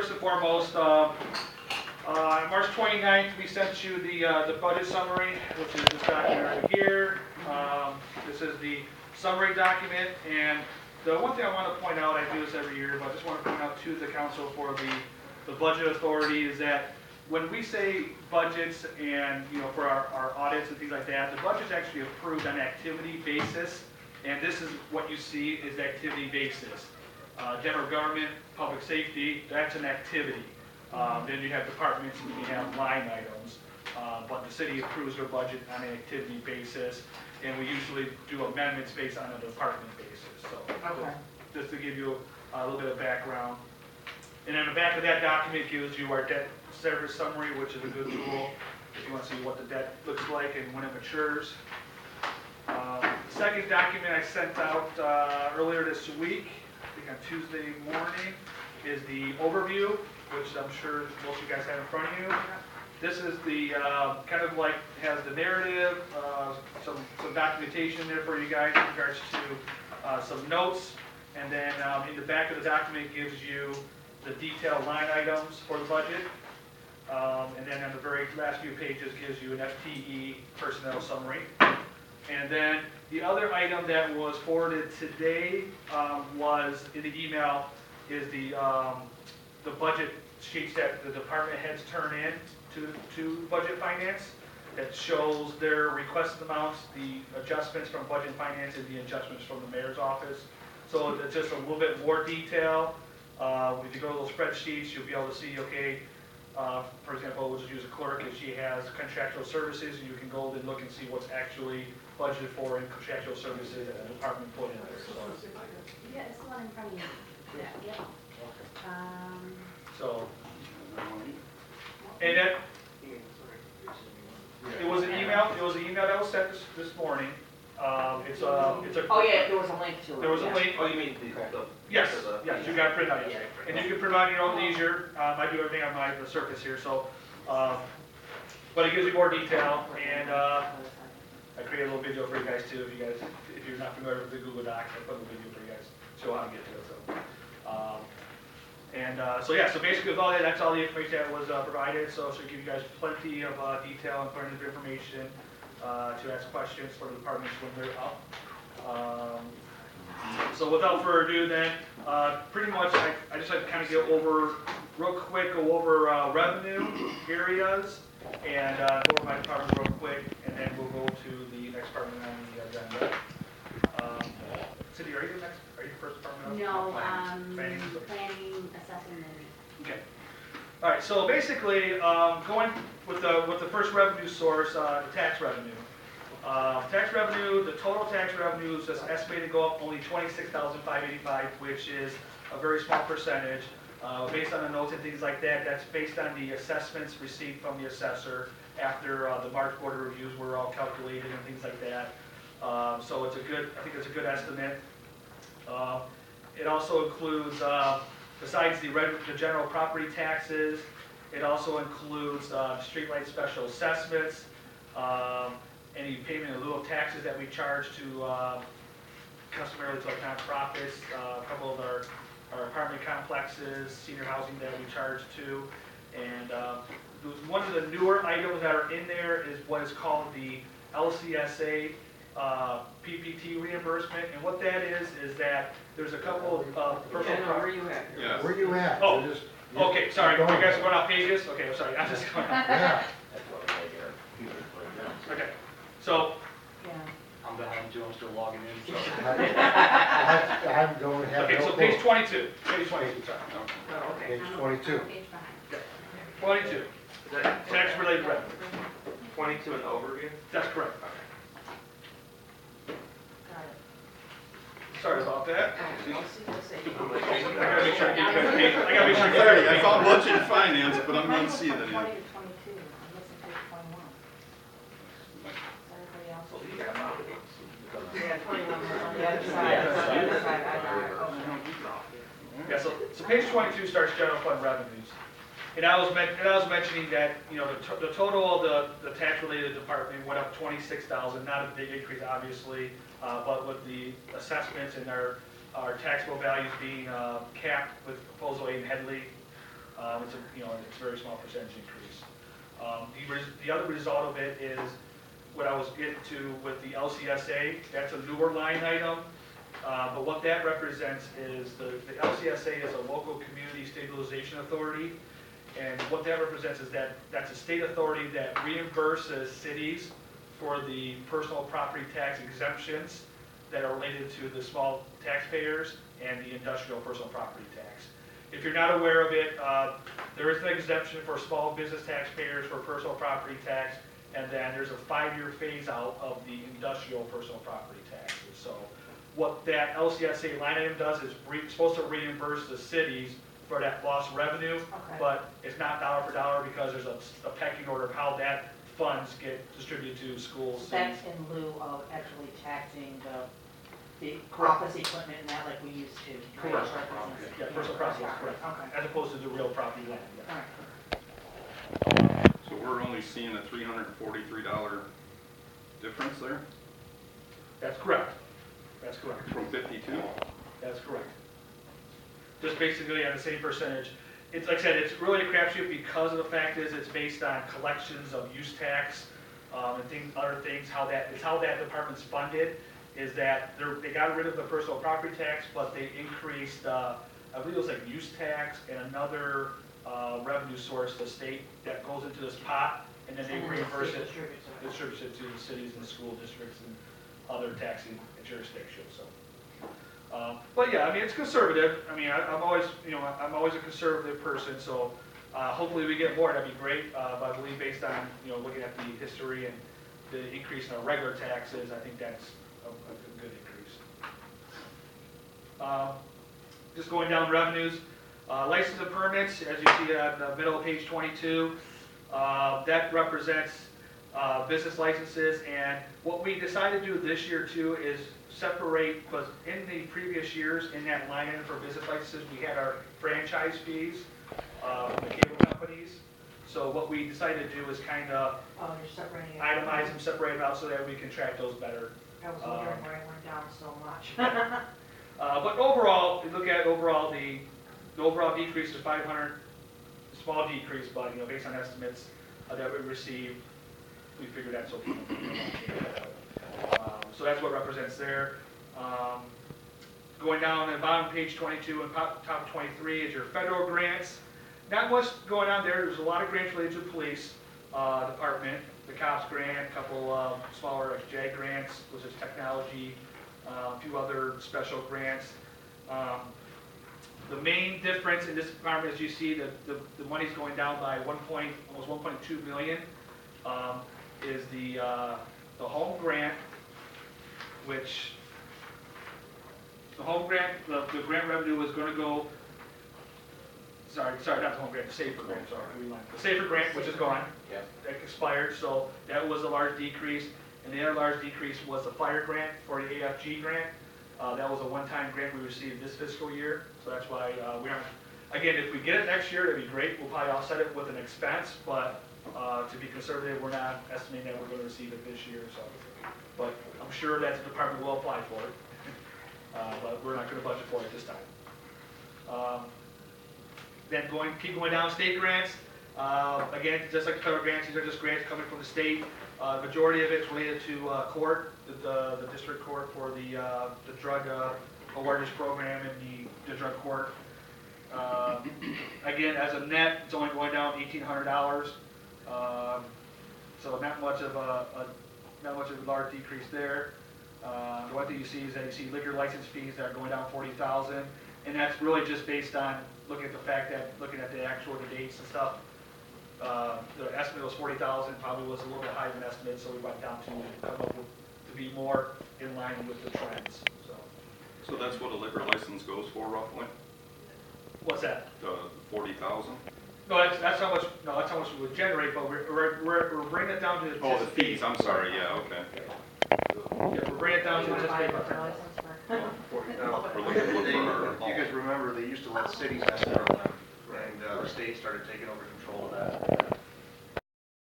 first and foremost, on March 29th, we sent you the budget summary, which is this document right here. This is the summary document, and the one thing I want to point out, I do this every year, but I just want to point out to the council for the budget authority is that when we say budgets and, for our audits and things like that, the budget's actually approved on activity basis, and this is what you see is activity basis. General government, public safety, that's an activity. Then you have departments and you have line items, but the city approves their budget on an activity basis, and we usually do amendments based on a department basis. So, Okay. just to give you a little bit of background. And then the back of that document gives you our debt service summary, which is a good tool if you want to see what the debt looks like and when it matures. The second document I sent out earlier this week, I think on Tuesday morning, is the overview, which I'm sure most of you guys have in front of you. This is the kind of like has the narrative, some documentation there for you guys in regards to some notes, and then in the back of the document gives you the detailed line items for the budget, and then on the very last few pages gives you an FTE personnel summary. And then the other item that was forwarded today was in the email is the budget sheets that the department heads turn in to budget finance. That shows their requested amounts, the adjustments from budget finance, and the adjustments from the mayor's office. So it's just a little bit more detail. If you go to those spreadsheets, you'll be able to see, okay, for example, we'll just use a clerk if she has contractual services, and you can go and look and see what's actually budgeted for in contractual services that the department put in there. So, Yeah, it's the one in front of you. Yeah. Yep. so and then it was an email. It was an email that was sent this morning. It's a. Oh yeah, there was a link to it. There was a link. Oh, you mean the Yes, yes, you got to print out, yes. And you can print out your own leisure. I do everything on the surface here, so, but it gives you more detail, and I created a little video for you guys too, if you're not familiar with the Google Docs, I put a video for you guys, show how to get to it, so. So yeah, so basically with all that, that's all the information that was provided, so it should give you guys plenty of detail and plenty of information to ask questions for the departments when they're up. So without further ado then, pretty much I just like to kind of go over, real quick, go over revenue areas and go over my department real quick, and then we'll go to the next department on the agenda. Cindy, are you the next, are you the first department? No, Planning, planning, assessing, and okay. All right, so basically, going with the first revenue source, the tax revenue. Tax revenue, the total tax revenue is just estimated to go up only $26,585, which is a very small percentage. Based on the notes and things like that, that's based on the assessments received from the assessor after the March Board of Reviews were all calculated and things like that. So it's I think it's a good estimate. It also includes, besides the general property taxes, it also includes streetlight special assessments, any payment in lieu of taxes that we charge to customarily to our nonprofits, a couple of our apartment complexes, senior housing that we charge to, and one of the newer items that are in there is what is called the LCSA PPT reimbursement, and what that is that there's a couple of personal Where are you at? Yeah. Where you at? Oh, You're just- okay, sorry, you guys are going off pages? Okay, I'm sorry, I'm just going off. Yeah. Okay, so, yeah. I'm behind Joe, I'm still logging in, so. I'm going to have. okay, no so page vote. 22, page 22, sorry. Oh, okay. Page 22. Page behind. 22, tax-related revenue. 22 an overview? That's correct. Got it. Sorry about that. I'll see, let's see. I gotta make sure I get you guys paid. I gotta make sure I get you Sorry, I guys thought paid. budget and finance, but I'm not seeing From it 20 yet. to 22, I'm listening to 21. So everybody else. So you got about it. Yeah, 21 on the other side. On the other side, I got it. Okay. Yeah, so page 22 starts general fund revenues. And I was mentioning that, the total of the tax-related department went up 26,000, not a big increase, obviously, but with the assessments and our taxable values being capped with Proposal 8 and Headley, It's it's a very small percentage increase. The other result of it is what I was getting to with the LCSA. That's a newer line item. But what that represents is the LCSA is a local community stabilization authority. And what that represents is that that's a state authority that reimburses cities for the personal property tax exemptions that are related to the small taxpayers and the industrial personal property tax. If you're not aware of it, there is an exemption for small business taxpayers for personal property tax, and then there's a 5-year phase out of the industrial personal property taxes. So what that LCSA line item does is supposed to reimburse the cities for that lost revenue, Okay. but it's not dollar for dollar because there's a pecking order of how that funds get distributed to schools. That's in lieu of actually taxing the office equipment and that like we used to. right? Correct. For our business. Yeah, personal property, correct. Okay. As opposed to the real property land. Yeah. All right. So we're only seeing a $343 difference there That's correct. That's correct. from 52? That's correct. Just basically on the same percentage. It's like I said, it's really a crapshoot because of the fact is it's based on collections of use tax and other things. How that department's funded is that they got rid of the personal property tax, but they increased, I believe it was like use tax and another revenue source, the state, that goes into this pot, and then they And then the reimburse state it, distributes distributes it to the cities and school districts and other taxing jurisdictions. So. But yeah, I mean, it's conservative. I mean, I'm always a conservative person, so hopefully we get more, that'd be great. But I believe based on, looking at the history and the increase in our regular taxes, I think that's a good increase. Just going down revenues, license and permits, as you see on the middle of page 22, that represents business licenses, and what we decided to do this year too is separate, because in the previous years in that line item for business licenses, we had our franchise fees from the cable companies. So what we decided to do is kind of Oh, you're separating it. itemize them, separate them out so that we can track those better. I was wondering where it went down so much. But overall, if you look at overall, the overall decrease is 500, a small decrease, but based on estimates that we received, we figured that's okay. So that's what represents there. Going down at the bottom of page 22 and top of 23 is your federal grants. Not much going on there. There's a lot of grants related to the police department, the cops grant, a couple smaller JAG grants, which is technology, a few other special grants. The main difference in this department, as you see, the money's going down by almost 1.2 million, is the home grant, which the home grant, the grant revenue was going to go. Sorry, not the home grant, the SAFER grant. Sorry, rewind. The SAFER grant, which is gone, that expired, so that was a large decrease. And the other large decrease was the fire grant for the AFG grant. That was a one-time grant we received this fiscal year, so that's why we aren't. Again, if we get it next year, that'd be great. We'll probably offset it with an expense, but to be conservative, we're not estimating that we're going to receive it this year. So, but I'm sure that the department will apply for it, but we're not going to budget for it this time. Then keep going down, state grants. Again, just like the federal grants, these are just grants coming from the state. Majority of it's related to court, the district court for the drug awareness program and the drug court. Again, as a net, it's only going down $1,800. So not much of a large decrease there. The one thing you see is that you see liquor license fees that are going down $40,000, and that's really just based on looking at the fact that looking at the actual dates and stuff. The estimate was $40,000, probably was a little bit higher than estimate, so we went down to come up with to be more in line with the trends. So that's what a liquor license goes for roughly? What's that? The 40,000? No, that's how much. No, that's how much we would generate, but we're bringing it down to Oh, the fees, I'm sorry, yeah, okay. Yeah, we're bringing it down to You wanna just buy a paper. liquor license for? We're looking for You guys remember, they used to let cities estimate them, and the state started taking over control of that.